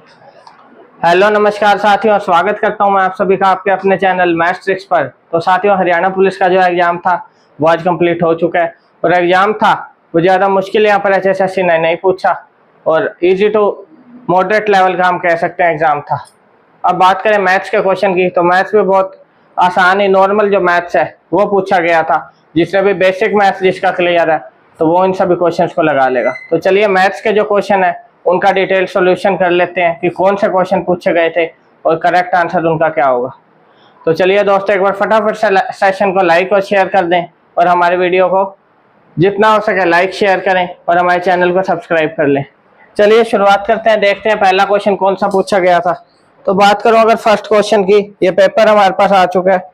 Hello नमस्कार साथियों, स्वागत करता हूं मैं आप सभी का आपके अपने चैनल मैथ्स ट्रिक्स पर। तो साथियों, हरियाणा पुलिस का जो एग्जाम था वो आज कंप्लीट हो चुका है और एग्जाम था वो ज़्यादा मुश्किल यहाँ पर HSSC ने नहीं पूछा और इजी टू मॉडरेट लेवल का हम कह सकते हैं एग्जाम था। अब बात करें मैथ्स के क्वेश्चन की, तो मैथ्स भी बहुत आसान ही नॉर्मल जो मैथ्स है वो पूछा गया था। जिसने भी बेसिक मैथ्स जिसका क्लियर है तो वो इन सभी क्वेश्चन को लगा लेगा। तो चलिए मैथ्स के जो क्वेश्चन है उनका डिटेल सॉल्यूशन कर लेते हैं कि कौन से क्वेश्चन पूछे गए थे और करेक्ट आंसर उनका क्या होगा। तो चलिए दोस्तों, एक बार फटाफट से सेशन को लाइक और शेयर कर दें और हमारे वीडियो को जितना हो सके लाइक शेयर करें और हमारे चैनल को सब्सक्राइब कर लें। चलिए शुरुआत करते हैं, देखते हैं पहला क्वेश्चन कौन सा पूछा गया था। तो बात करूं अगर फर्स्ट क्वेश्चन की, ये पेपर हमारे पास आ चुका है।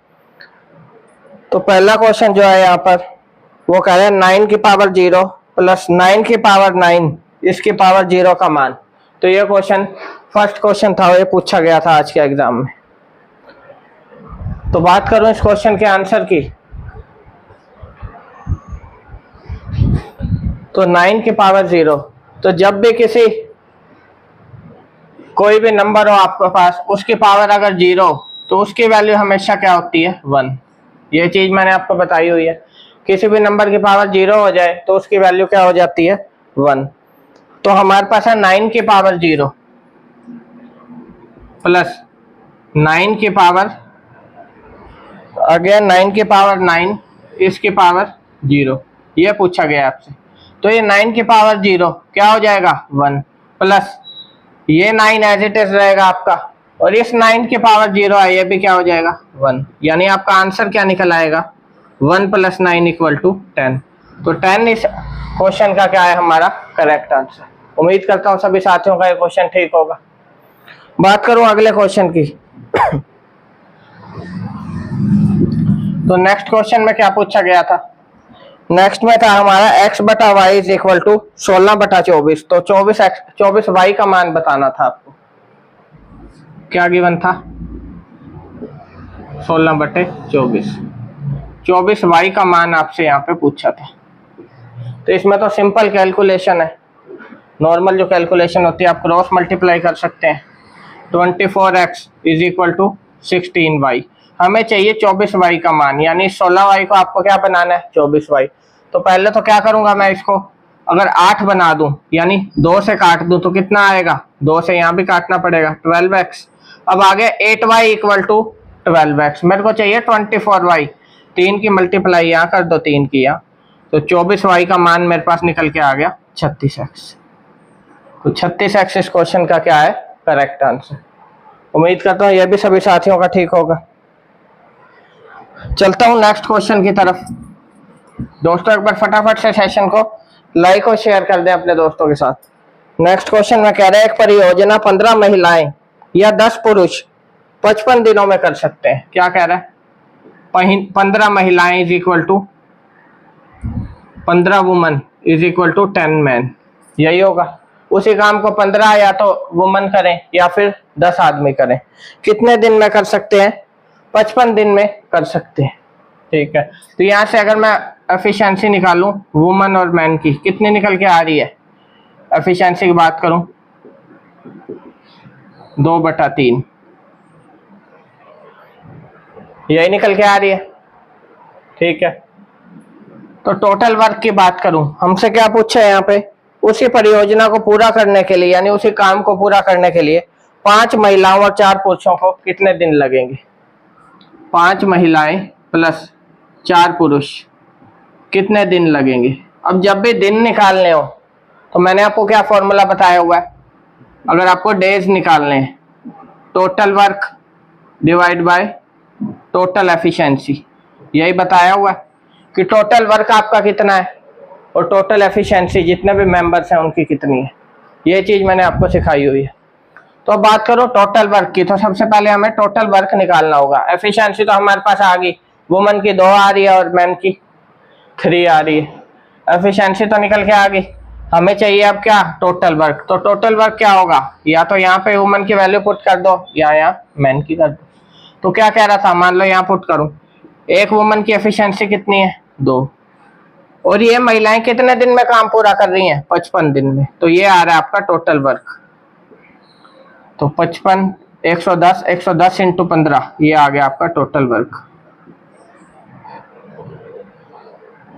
तो पहला क्वेश्चन जो है यहाँ पर वो कह रहे हैं 9 की पावर 0 प्लस 9 की पावर 9 इसकी पावर 0 का मान। तो ये क्वेश्चन फर्स्ट क्वेश्चन था, ये पूछा गया था आज के एग्जाम में। तो बात करूं इस क्वेश्चन के आंसर की, तो 9 की पावर 0, तो जब भी किसी कोई भी नंबर हो आपके पास उसकी पावर अगर 0 तो उसकी वैल्यू हमेशा क्या होती है 1। ये चीज मैंने आपको बताई हुई है। किसी भी नंबर की पावर 0 हो जाए तो उसकी वैल्यू क्या हो जाती है 1। तो हमारे पास है 9 की पावर 0 प्लस 9 की पावर अगेन 9 की पावर 9 इसकी पावर 0, ये पूछा गया आपसे। तो ये 9 की पावर 0 क्या हो जाएगा 1 प्लस ये 9 एज इट इज रहेगा आपका, और इस 9 की पावर 0 है ये भी क्या हो जाएगा 1। यानी आपका आंसर क्या निकल आएगा 1 प्लस 9 इक्वल टू 10। तो 10 इस क्वेश्चन का क्या है हमारा करेक्ट आंसर। उम्मीद करता हूँ सभी साथियों का ये क्वेश्चन ठीक होगा। बात करूं अगले क्वेश्चन की, तो नेक्स्ट क्वेश्चन में क्या पूछा गया था। नेक्स्ट में था हमारा x बटा वाई इज इक्वल टू 16 बटा 24। तो 24 वाई का मान बताना था आपको। क्या गिवन था 16 बटे 24 वाई का मान आपसे यहाँ पे पूछा था। तो इसमें तो सिंपल कैलकुलेशन है, नॉर्मल जो कैलकुलेशन होती है आप क्रॉस मल्टीप्लाई कर सकते हैं। 24x is equal to 16y। हमें चाहिए 24y का मान, यानी 16y को आपको क्या बनाना है 24y। तो पहले तो क्या करूंगा मैं इसको, अगर 8 बना दूं यानी 2 से काट दूं तो कितना आएगा, 2 से यहाँ भी काटना पड़ेगा 12x। अब आगे 8y इक्वल टू 12x। मेरे को चाहिए 24y, 3 की मल्टीप्लाई यहाँ कर दो 3 की यहाँ, तो 24y का मान मेरे पास निकल के आ गया 36x। तो 36x इस क्वेश्चन का क्या है करेक्ट आंसर। उम्मीद करता हूँ यह भी सभी साथियों का ठीक होगा। चलता हूँ नेक्स्ट क्वेश्चन की तरफ। दोस्तों एक बार फटाफट से सेशन को लाइक और शेयर कर दें अपने दोस्तों के साथ। नेक्स्ट क्वेश्चन में कह रहे हैं एक परियोजना 15 महिलाएं या 10 पुरुष 55 दिनों में कर सकते हैं। क्या कह रहा है 15 महिलाएं is equal to 15 woman is equal to 10 man. यही होगा, उसी काम को 15 या तो वुमन करें या फिर 10 आदमी करें। कितने दिन में कर सकते हैं 55 दिन में कर सकते हैं। ठीक है, तो यहाँ से अगर मैं एफिशिएंसी निकालूं वुमन और मैन की, कितनी निकल के आ रही है एफिशिएंसी की बात करूं 2/3, यही निकल के आ रही है। ठीक है, तो टोटल वर्क की बात करूं, हमसे क्या पूछा है यहाँ पे, उसी परियोजना को पूरा करने के लिए यानी उसी काम को पूरा करने के लिए 5 महिलाओं और 4 पुरुषों को कितने दिन लगेंगे। 5 महिलाएं प्लस 4 पुरुष कितने दिन लगेंगे। अब जब भी दिन निकालने हो तो मैंने आपको क्या फॉर्मूला बताया हुआ है, अगर आपको डेज निकालने हैं total work divide by total efficiency, यही बताया हुआ है कि टोटल वर्क आपका कितना है और टोटल एफिशिएंसी जितने भी मेंबर्स हैं उनकी कितनी है। ये चीज मैंने आपको सिखाई हुई है। तो अब बात करो टोटल वर्क की, तो सबसे पहले हमें टोटल वर्क निकालना होगा। एफिशिएंसी तो हमारे पास आ गई, वुमन की 2 आ रही है और मैन की 3 आ रही है। एफिशिएंसी तो निकल के आ गई, हमें चाहिए अब क्या टोटल वर्क। तो टोटल वर्क क्या होगा, या तो यहाँ पे वुमन की वैल्यू पुट कर दो या यहाँ मैन की कर दो। तो क्या कह रहा था, मान लो यहाँ पुट करूं, एक वुमन की एफिशिएंसी कितनी है 2, और ये महिलाएं कितने दिन में काम पूरा कर रही हैं 55 दिन में। तो ये आ रहा है आपका टोटल वर्क। तो 55, 110, 110 इंटू 15, ये आ गया आपका टोटल वर्क।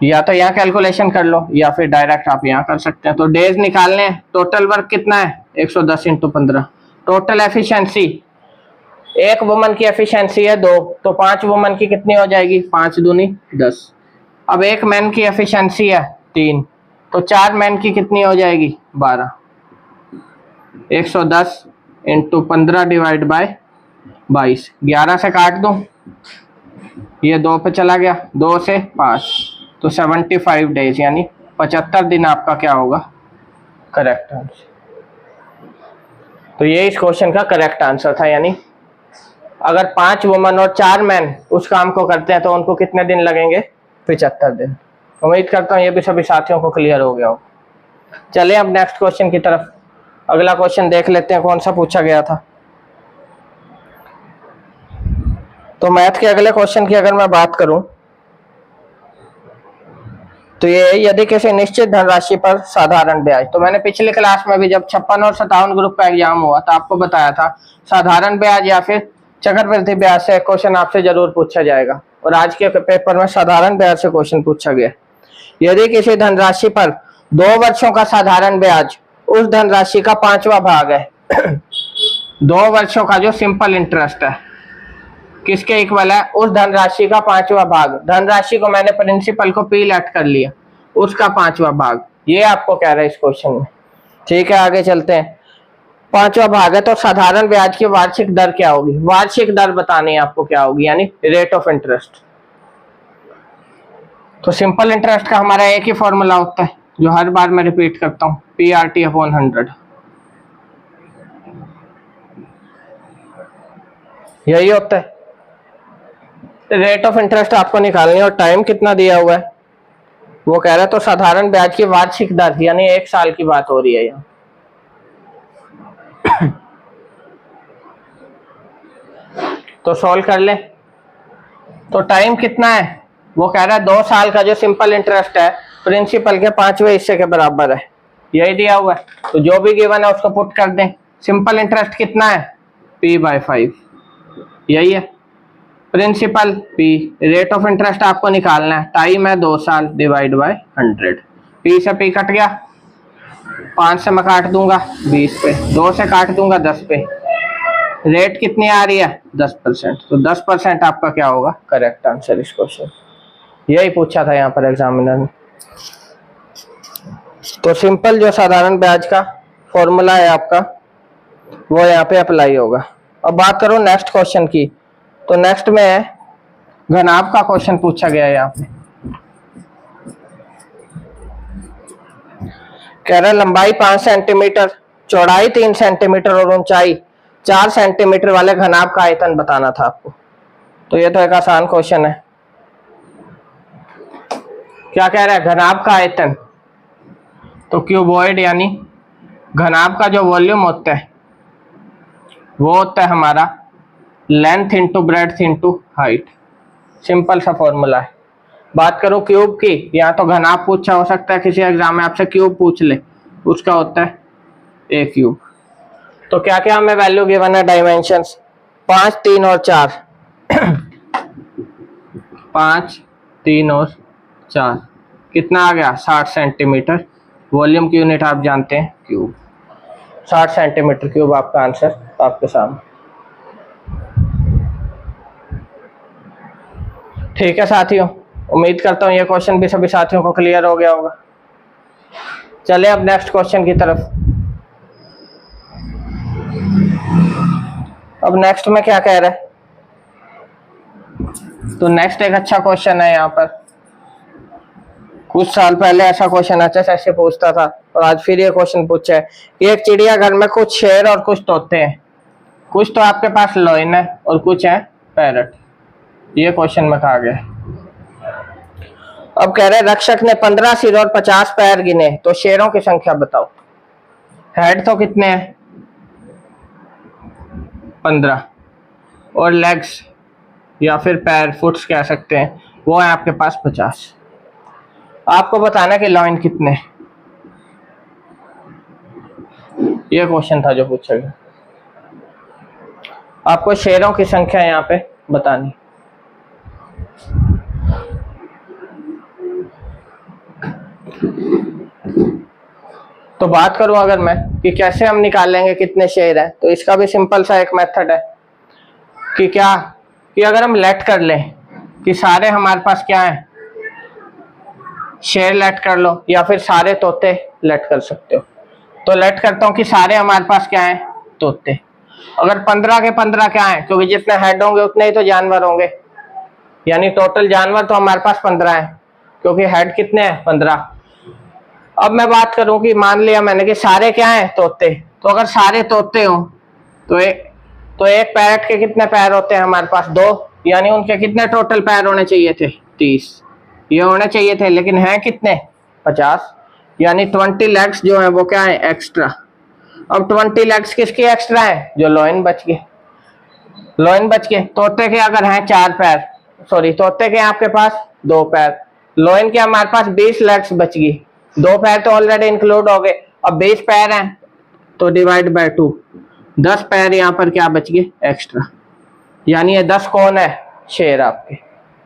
या तो यहाँ कैलकुलेशन कर लो या फिर डायरेक्ट आप यहाँ कर सकते हैं। तो डेज निकालने हैं, टोटल वर्क कितना है 110 इंटू 15। टोटल एफिशिएंसी, एक वुमन की एफिशिएंसी है 2, तो 5 वुमन की कितनी हो जाएगी, 5 दूनी 10। अब एक मैन की एफिशिएंसी है 3, तो 4 मैन की कितनी हो जाएगी 12। 110 इंटू 15 डिवाइड बाय 22, 11 से काट दूं, ये 2 पे चला गया, 2 से 5, तो 75 डेज यानी 75 दिन आपका क्या होगा करेक्ट आंसर। तो ये इस क्वेश्चन का करेक्ट आंसर था। यानी अगर 5 वुमन और 4 मैन उस काम को करते हैं तो उनको कितने दिन लगेंगे, 75 दिन। उम्मीद करता हूँ ये भी सभी साथियों को क्लियर हो गया हो। चलिए अब नेक्स्ट क्वेश्चन की तरफ, अगला क्वेश्चन देख लेते हैं कौन सा पूछा गया था। तो मैथ के अगले क्वेश्चन की अगर मैं बात करूं तो ये यदि किसी निश्चित धनराशि पर साधारण ब्याज, तो मैंने पिछले क्लास में भी जब 56 और 57 ग्रुप का एग्जाम हुआ तो आपको बताया था साधारण ब्याज या फिर चक्रवृद्धि ब्याज से क्वेश्चन आपसे जरूर पूछा जाएगा, और आज के पेपर में साधारण ब्याज से क्वेश्चन पूछा गया। यदि किसी धनराशि पर 2 वर्षों का साधारण ब्याज उस धनराशि का 5वां भाग है 2 वर्षों का जो सिंपल इंटरेस्ट है किसके इक्वल है, उस धनराशि का 5वां भाग। धनराशि को मैंने प्रिंसिपल को पी लेट कर लिया, उसका 5वां भाग, ये आपको कह रहा है इस क्वेश्चन में। ठीक है आगे चलते हैं। 5वां भाग है तो साधारण ब्याज की वार्षिक दर क्या होगी, वार्षिक दर बतानी है आपको क्या होगी, यानी रेट ऑफ इंटरेस्ट। तो सिंपल इंटरेस्ट का हमारा एक ही फॉर्मूला होता है जो हर बार मैं रिपीट करता हूँ, PRT/100, यही होता है। रेट ऑफ इंटरेस्ट आपको निकालनी है और टाइम कितना दिया हुआ है वो कह रहा है, तो साधारण ब्याज की वार्षिक दर यानी 1 साल की बात हो रही है यहाँ। तो सॉल्व कर ले। तो टाइम कितना है वो कह रहा है 2 साल का जो सिंपल इंटरेस्ट है प्रिंसिपल के 5वें हिस्से के बराबर है, यही दिया हुआ है। तो जो भी गिवन है उसको पुट कर दें। सिंपल इंटरेस्ट कितना है, P/5, यही है। Principal P, rate of interest आपको निकालना है, टाइम है 2 साल डिवाइड बाय 100। P से P कट गया, 5 से मैं काट दूंगा 20 पे, 2 से काट दूंगा 10 पे। रेट कितनी आ रही है 10%, तो 10% आपका क्या होगा करेक्ट आंसर इस क्वेश्चन। यही पूछा था यहाँ पर एग्जामिनर ने। तो सिंपल जो साधारण ब्याज का फॉर्मूला है आपका वो यहाँ पे अप्लाई होगा। अब बात करो नेक्स्ट क्वेश्चन की, तो नेक्स्ट में है घनाभ का क्वेश्चन पूछा गया है यहाँ पे। कह रहा है लंबाई 5 सेंटीमीटर, चौड़ाई 3 सेंटीमीटर और ऊंचाई 4 सेंटीमीटर वाले घनाभ का आयतन बताना था आपको। तो ये तो एक आसान क्वेश्चन है। क्या कह रहा है, घनाभ का आयतन, तो क्यूबॉइड यानी घनाभ का जो वॉल्यूम होता है वो होता है हमारा length into breadth into height. Simple सा फॉर्मूला है। बात करो क्यूब की, या तो घनाभ पूछा हो सकता है किसी एग्जाम में आपसे क्यूब पूछ ले, उसका होता है a क्यूब। तो क्या क्या हमें वैल्यू गिवन है डायमेंशंस, 5, 3 और 4 5, 3 और 4 कितना आ गया 60 सेंटीमीटर। वॉल्यूम की यूनिट आप जानते हैं क्यूब, 60 सेंटीमीटर क्यूब आपका आंसर आपके सामने। ठीक है साथियों, उम्मीद करता हूँ ये क्वेश्चन भी सभी साथियों को क्लियर हो गया होगा। चले अब नेक्स्ट क्वेश्चन की तरफ। अब नेक्स्ट में क्या कह रहा है, तो नेक्स्ट एक अच्छा क्वेश्चन है यहाँ पर। कुछ साल पहले ऐसा क्वेश्चन HSS से पूछता था और आज फिर ये क्वेश्चन पूछा है। एक चिड़ियाघर में कुछ शेर और कुछ तोते हैं, कुछ तो आपके पास लोइन है और कुछ है पैरट, ये क्वेश्चन में कहा गया। अब कह रहे रक्षक ने 15 सिर और 50 पैर गिने, तो शेरों की संख्या बताओ। हेड तो कितने हैं 15, और लेग्स या फिर पैर फुट्स कह सकते हैं वो है आपके पास 50। आपको बताना कि लॉइन कितने, ये क्वेश्चन था जो पूछा गया। आपको शेयरों की संख्या यहाँ पे बतानी। तो बात करूं अगर मैं कि कैसे हम निकालेंगे कितने शेयर हैं, तो इसका भी सिंपल सा एक मेथड है कि क्या कि अगर हम लेट कर लें कि सारे हमारे पास क्या है, शेयर लेट कर लो, या फिर सारे तोते लेट कर सकते हो। तो लेट करता हूं कि सारे हमारे पास क्या है, तोते। अगर 15 के 15 क्या है, क्योंकि जितने हेड होंगे उतने ही तो जानवर होंगे, यानी टोटल जानवर तो हमारे पास 15 है, क्योंकि हेड कितने हैं, 15। अब मैं बात करूं कि मान लिया मैंने कि सारे क्या हैं, तोते। तो अगर सारे तोते हों तो एक पैरट के कितने पैर होते हैं हमारे पास, 2, यानी उनके कितने टोटल पैर होने चाहिए थे, 30 ये होने चाहिए थे, लेकिन हैं कितने, 50, यानी 20 लेग्स जो है वो क्या है, एक्स्ट्रा। अब 20 लेग्स किसकी एक्स्ट्रा है, जो लोइन बच गए, लोइन बच गए। तोते के अगर हैं 4 पैर, सॉरी तोते के आपके पास 2 पैर, लोइन के हमारे पास 20 लेग्स बच गई, 2 पैर तो ऑलरेडी इंक्लूड हो गए, अब 20 पैर हैं तो डिवाइड बाय 2, 10 पैर यहाँ पर क्या बच गए, एक्स्ट्रा। यानी ये 10 कौन है, शेयर आपके।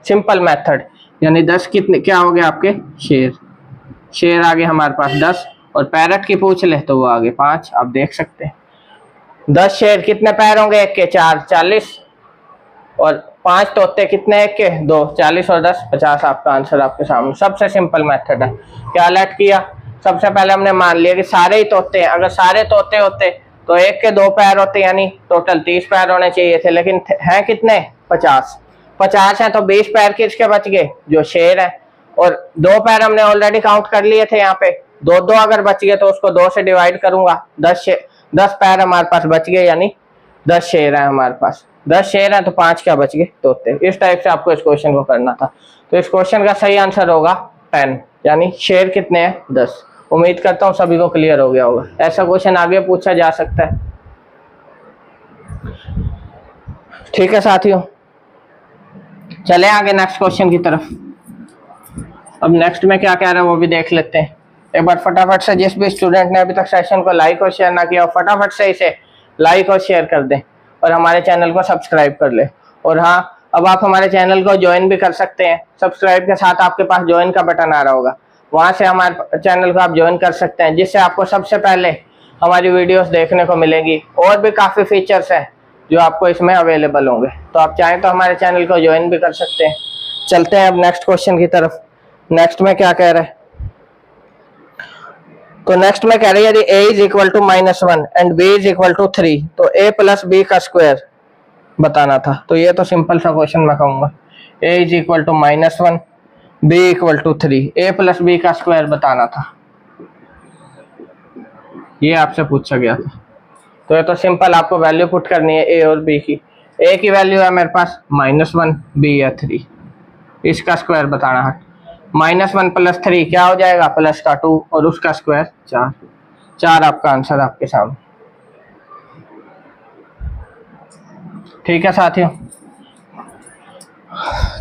सिंपल मेथड, यानी 10 कितने क्या हो गए आपके, शेयर। शेयर आगे हमारे पास 10, और पैरट की पूछ ले तो वो आगे 5। आप देख सकते हैं 10 शेयर कितने पैर होंगे, एक के 4, 40, और 5 तोते कितने, एक के 2, 40 और 10, 50। आपका आंसर आपके सामने। सबसे सिंपल मेथड है। क्या लेट किया, सबसे पहले हमने मान लिया कि सारे ही तोते हैं। अगर सारे तोते होते तो एक के 2 पैर होते, यानी टोटल 30 पैर होने चाहिए थे, लेकिन हैं कितने, 50। 50 हैं तो 20 पैर किसके बच गए, जो शेर है, और 2 पैर हमने ऑलरेडी काउंट कर लिए थे यहाँ पे, 2 अगर बच गए तो उसको 2 से डिवाइड करूंगा, 10 पैर हमारे पास बच गए, यानी 10 शेर है हमारे पास। 10 शेर हैं तो 5 क्या बच गए, तोते। इस टाइप से आपको इस क्वेश्चन को करना था। तो इस क्वेश्चन का सही आंसर होगा 10, यानी शेर कितने हैं, 10। उम्मीद करता हूँ सभी को क्लियर हो गया होगा। ऐसा क्वेश्चन आगे पूछा जा सकता है। ठीक है साथियों, चले आगे नेक्स्ट क्वेश्चन की तरफ। अब नेक्स्ट में क्या कह रहा है वो भी देख लेते हैं एक बार फटाफट से। जिस भी स्टूडेंट ने अभी तक सेशन को लाइक और शेयर ना किया, फटाफट से इसे लाइक और शेयर कर दें, और हमारे चैनल को सब्सक्राइब कर ले। और हाँ, अब आप हमारे चैनल को ज्वाइन भी कर सकते हैं। सब्सक्राइब के साथ आपके पास ज्वाइन का बटन आ रहा होगा, वहां से हमारे चैनल को आप ज्वाइन कर सकते हैं, जिससे आपको सबसे पहले हमारी वीडियोस देखने को मिलेंगी। और भी काफ़ी फीचर्स हैं जो आपको इसमें अवेलेबल होंगे, तो आप चाहें तो हमारे चैनल को ज्वाइन भी कर सकते हैं। चलते हैं अब नेक्स्ट क्वेश्चन की तरफ। नेक्स्ट में क्या कह रहा है, तो नेक्स्ट में कह रही है यदि a is equal to -1 and b is equal to 3, तो a प्लस b का स्क्वायर बताना था। तो ये तो सिंपल सा क्वेश्चन मैं कहूँगा, a is equal to -1, b equal to 3, a plus b का स्क्वायर बताना था, ये आपसे पूछा गया था। तो ये तो सिंपल, आपको वैल्यू पुट करनी है a और b की। a की वैल्यू है मेरे पास -1, b है 3, इसका स्क्वायर बताना है। -1 + 3 क्या हो जाएगा, प्लस का 2, और उसका स्क्वायर 4। 4 आपका आंसर आपके सामने। ठीक है साथियों,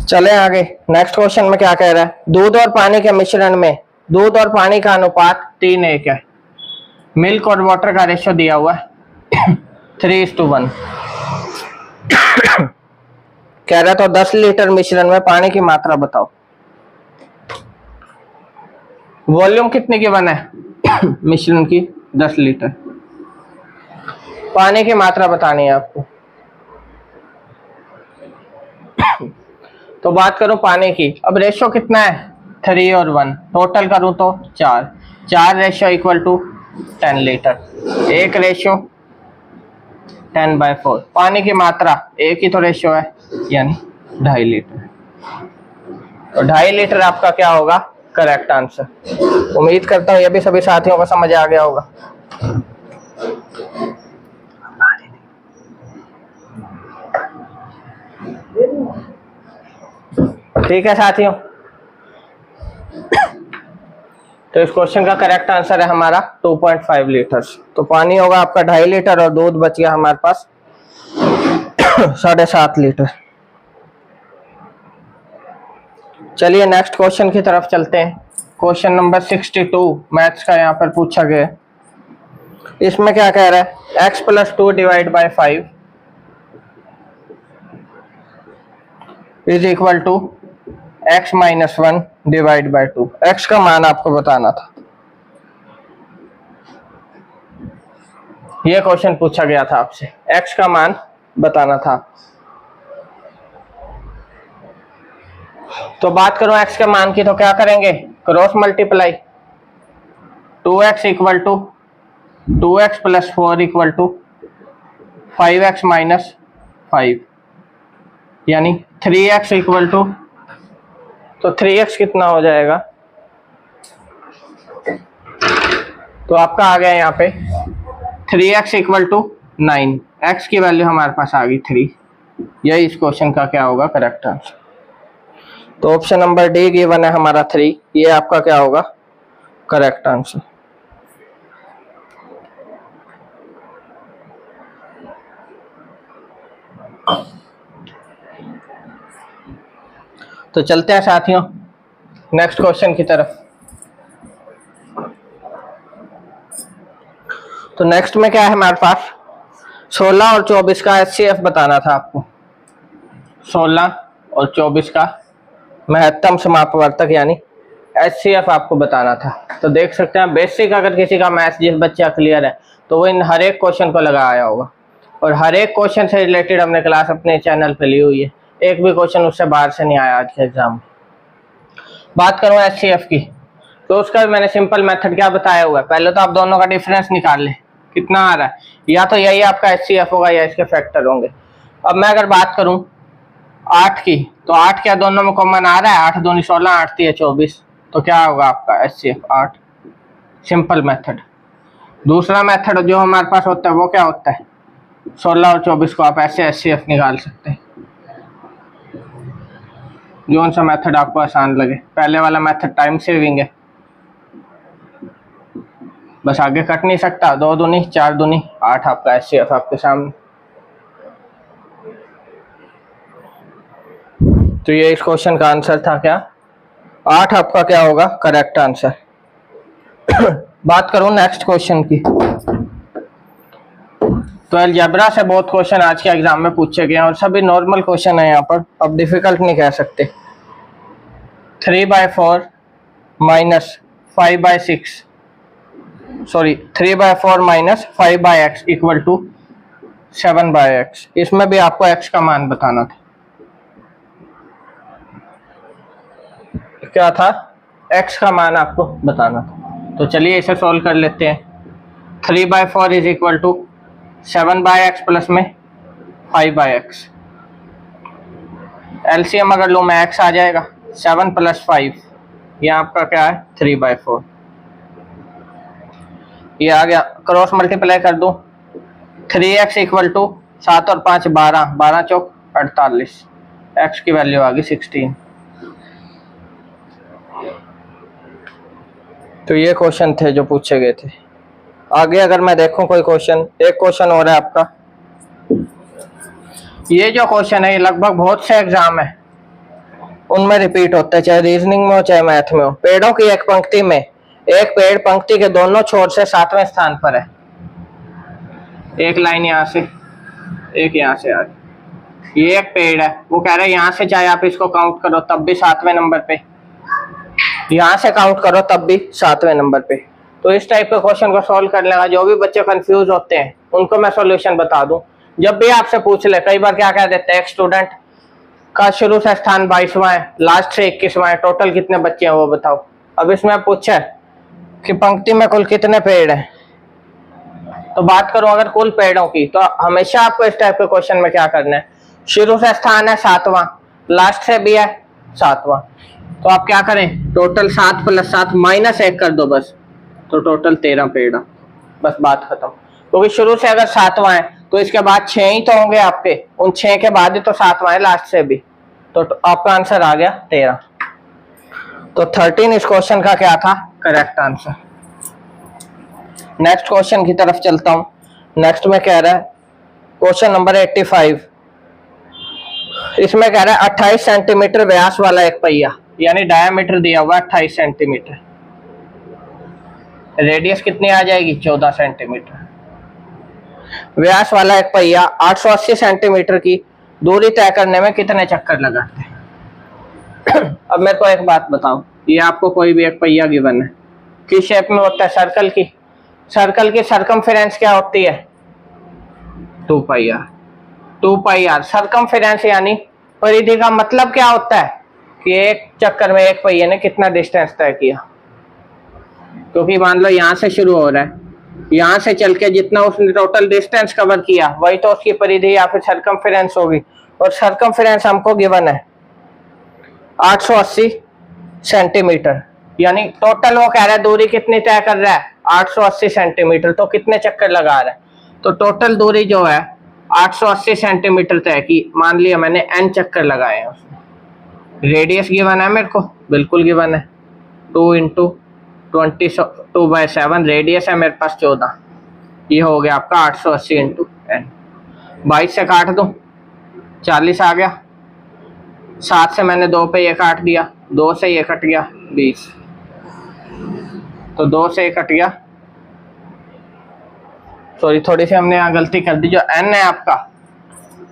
चलें आगे। नेक्स्ट क्वेश्चन में क्या कह रहा है, दूध और पानी के मिश्रण में दूध और पानी का अनुपात 3:1 है। मिल्क और वाटर का रेशियो दिया हुआ है 3:1। कह रहा तो 10 लीटर मिश्रण में पानी की मात्रा बताओ। वॉल्यूम कितने की बना है मिश्रण की, 10 लीटर। पानी की मात्रा बतानी है आपको। तो बात करो पानी की, अब रेशियो कितना है, 3 और 1, टोटल करूं तो 4। 4 ratio equal to 10 litre. 1 ratio 10/4। पानी की मात्रा, एक ही तो रेशियो है, यानी 2.5 लीटर। तो 2.5 लीटर आपका क्या होगा, करेक्ट आंसर। उम्मीद करता हूँ ये भी सभी साथियों को समझ आ गया होगा। ठीक है साथियों, तो इस क्वेश्चन का करेक्ट आंसर है हमारा 2.5 लीटर्स। तो पानी होगा आपका 2.5 लीटर, और दूध बच गया हमारे पास 7.5 लीटर। चलिए नेक्स्ट क्वेश्चन की तरफ चलते हैं। क्वेश्चन नंबर 62 मैथ्स का यहाँ पर पूछा गया है। इसमें क्या कह रहा है, x + 2 / 5 is equal to x minus 1 divide by 2। x का मान आपको बताना था, ये क्वेश्चन पूछा गया था आपसे, x का मान बताना था। तो बात करूं x के मान की तो क्या करेंगे, cross multiply. 2x equal to 2x plus 4 equal to 5x minus 5, यानी 3x इक्वल टू, तो 3x कितना हो जाएगा, तो आपका आ गया यहाँ पे 3x इक्वल टू 9। x की वैल्यू हमारे पास आ गई 3। यही इस क्वेश्चन का क्या होगा करेक्ट आंसर। तो ऑप्शन नंबर डी गिवन है हमारा 3, ये आपका क्या होगा करेक्ट आंसर। तो चलते हैं साथियों नेक्स्ट क्वेश्चन की तरफ। तो नेक्स्ट में क्या है हमारे पास, 16 और 24 का एचसीएफ बताना था आपको। 16 और 24 का महत्तम समापवर्तक यानी एचसीएफ आपको बताना था। तो देख सकते हैं बेसिक, अगर किसी का मैथ्स जिस बच्चा क्लियर है तो वो इन हर एक क्वेश्चन को लगा आया होगा, और हर एक क्वेश्चन से रिलेटेड हमने क्लास अपने चैनल पे ली हुई है, एक भी क्वेश्चन उससे बाहर से नहीं आया आज के एग्जाम में। बात करूँ एचसीएफ की, तो उसका मैंने सिंपल मेथड क्या बताया हुआ है, पहले तो आप दोनों का डिफरेंस निकाल लें कितना आ रहा है, या तो यही आपका एचसीएफ होगा या इसके फैक्टर होंगे। अब मैं अगर बात करूं 8 की, तो 8 क्या दोनों में कॉमन आ रहा है, 8 दूनी 16, 8 3 24, तो क्या होगा आपका एचसीएफ 8, सिंपल मेथड। दूसरा मेथड जो हमारे पास होता है वो क्या होता है, 16 और 24 को आप ऐसे एचसीएफ निकाल सकते हैं, जो सा मेथड आपको आसान लगे। पहले वाला मेथड टाइम सेविंग है, बस आगे कट नहीं सकता, 2 दूनी 4 दूनी 8 आपका एचसीएफ आपके सामने। तो ये इस क्वेश्चन का आंसर था क्या, 8 आपका क्या होगा करेक्ट आंसर। बात करूं नेक्स्ट क्वेश्चन की, तो अलजेब्रा से बहुत क्वेश्चन आज के एग्जाम में पूछे गए हैं और सभी नॉर्मल क्वेश्चन है यहाँ पर, अब डिफिकल्ट नहीं कह सकते। 3/4 minus 5/6, sorry 3/4 minus 5/x equal to 7/x। इसमें भी आपको x का मान बताना था, क्या था, x का मान आपको बताना था। तो चलिए इसे सॉल्व कर लेते हैं। 3/4 is equal to 7/x plus में 5/x, एलसीएम अगर लो में x आ जाएगा, 7 + 5, ये आपका क्या है 3/4। ये आ गया, क्रॉस मल्टीप्लाई कर दूं, 3x इक्वल टू 7 और 5 12, 12 चौक 48, x की वैल्यू आ गई 16। तो ये क्वेश्चन थे जो पूछे गए थे। आगे अगर मैं देखूं कोई क्वेश्चन, एक क्वेश्चन और है आपका। ये जो क्वेश्चन है ये लगभग बहुत से एग्जाम है उनमें रिपीट होता है, चाहे रीजनिंग में हो चाहे मैथ में हो। पेड़ों की एक पंक्ति में एक पेड़ पंक्ति के दोनों छोर से 7वें स्थान पर है। एक लाइन यहाँ से, एक यहाँ से आ रही, ये एक पेड़ है, वो कह रहे हैं यहाँ से चाहे आप इसको काउंट करो तब भी 7वें नंबर पे, यहाँ से काउंट करो तब भी 7वें नंबर पे। तो इस टाइप के क्वेश्चन को सॉल्व करने का जो भी बच्चे कंफ्यूज होते हैं उनको मैं सॉल्यूशन बता दूं। जब भी आपसे पूछ ले, कई बार क्या कह देते हैं, एक स्टूडेंट का शुरू से स्थान 22वां है, लास्ट से 21वां है, टोटल कितने बच्चे हैं वो बताओ। अब इसमें पूछा है कि पंक्ति में कुल कितने पेड़ हैं, तो बात करूं अगर कुल पेड़ों की, तो हमेशा आपको इस टाइप के क्वेश्चन में क्या करना है, शुरू से स्थान है 7वां, लास्ट से भी है 7वां, तो आप क्या करें, टोटल 7 + 7 -1 कर दो बस, तो टोटल 13 पेड़, बस बात खत्म। क्योंकि शुरू से अगर 7वां है तो इसके बाद 6 ही तो होंगे आपके, उन 6 के बाद ही तो 7वां है लास्ट से भी, तो आपका आंसर आ गया 13। तो 13 इस क्वेश्चन का क्या था करेक्ट आंसर। नेक्स्ट क्वेश्चन की तरफ चलता हूं। नेक्स्ट में कह रहा है क्वेश्चन नंबर 85, इसमें कह रहा है 28 सेंटीमीटर व्यास वाला एक पहिया, यानी डायमीटर दिया हुआ 28 सेंटीमीटर, रेडियस कितनी आ जाएगी 14 सेंटीमीटर, व्यास वाला एक पहिया 880 सेंटीमीटर की दूरी तय करने में कितने चक्कर लगाते हैं। अब मेरे को एक बात बताओ, ये आपको कोई भी एक पहिया गिवन है, किस शेप में होता है? सर्कल की। सर्कल की सरकमफेरेंस क्या होती है? 2 पाई आर। 2 पाई आर सरकमफेरेंस यानी परिधि का मतलब क्या होता है कि एक चक्कर में एक पहिए ने कितना डिस्टेंस तय किया। क्योंकि मान लो यहां से शुरू हो रहा है, यहां से चल के जितना उसने टोटल डिस्टेंस कवर किया वही तो उसकी परिधि या फिर सरकमफेरेंस होगी। और सरकमफेरेंस हमको गिवन है 880 सेंटीमीटर, यानी टोटल वो कह रहा है दूरी कितनी तय कर रहा है? 880 सेंटीमीटर। तो कितने चक्कर लगा रहा है? तो टोटल दूरी जो है 880 सेंटीमीटर तय की, मान लिया मैंने n चक्कर लगाए हैं उसमें। रेडियस गिवन है मेरे को, बिल्कुल गिवन है 2 इंटू 22/7 रेडियस है मेरे पास 14। ये हो गया आपका 880 इंटू n। 22 से काट दूं 40 आ गया, 7 से मैंने 2 पे ये काट दिया, 2 से ये कट गया 20, तो 2 से ये कट गया, सॉरी थोड़ी सी हमने यहाँ गलती कर दी। जो n है आपका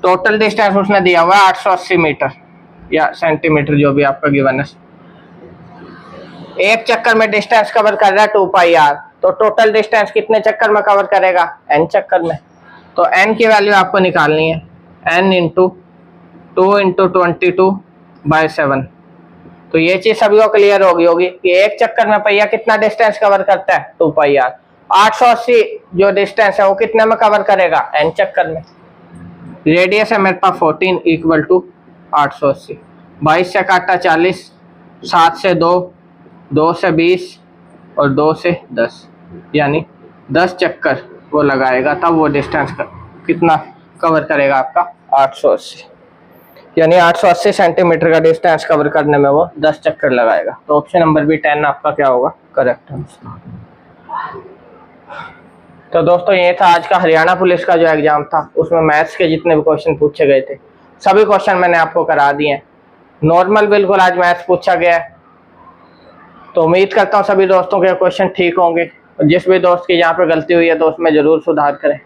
टोटल डिस्टेंस उसने दिया हुआ है 880 मीटर या सेंटीमीटर, जो भी आपका गिवन है। एक चक्कर में डिस्टेंस कवर कर रहा है 2 पाई आर, तो टोटल डिस्टेंस कितने चक्कर में कवर करेगा? n चक्कर में। तो n की वैल्यू आपको निकालनी है, n इंटू 2 इंटू 22/7। तो ये चीज सभी को क्लियर होगी कि एक चक्कर में पहिया कितना डिस्टेंस कवर करता है? 2 पाई आर। 880 जो डिस्टेंस है वो कितने में कवर करेगा? n चक्कर में। रेडियस है मेरे पास 14 इक्वल टू 880। 22 से काटा 40, 7 से 2, 2 से 20 और 2 से 10, यानी 10 चक्कर वो लगाएगा तब वो डिस्टेंस कितना कवर करेगा आपका? 880, यानी 880 सेंटीमीटर का डिस्टेंस कवर करने में वो 10 चक्कर लगाएगा। तो ऑप्शन नंबर भी 10 आपका क्या होगा? Correct answer. तो दोस्तों ये था आज का हरियाणा पुलिस का जो एग्जाम था, उसमें मैथ्स के जितने भी क्वेश्चन पूछे गए थे सभी क्वेश्चन मैंने आपको करा दिए हैं। नॉर्मल बिल्कुल आज मैथ्स पूछा गया है, तो उम्मीद करता हूँ सभी दोस्तों के क्वेश्चन ठीक होंगे। और जिस भी दोस्त की यहाँ पर गलती हुई है तो उसमें जरूर सुधार करें।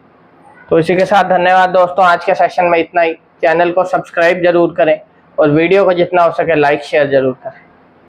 तो इसी के साथ धन्यवाद दोस्तों, आज के सेशन में इतना ही। चैनल को सब्सक्राइब जरूर करें और वीडियो को जितना हो सके लाइक शेयर जरूर करें।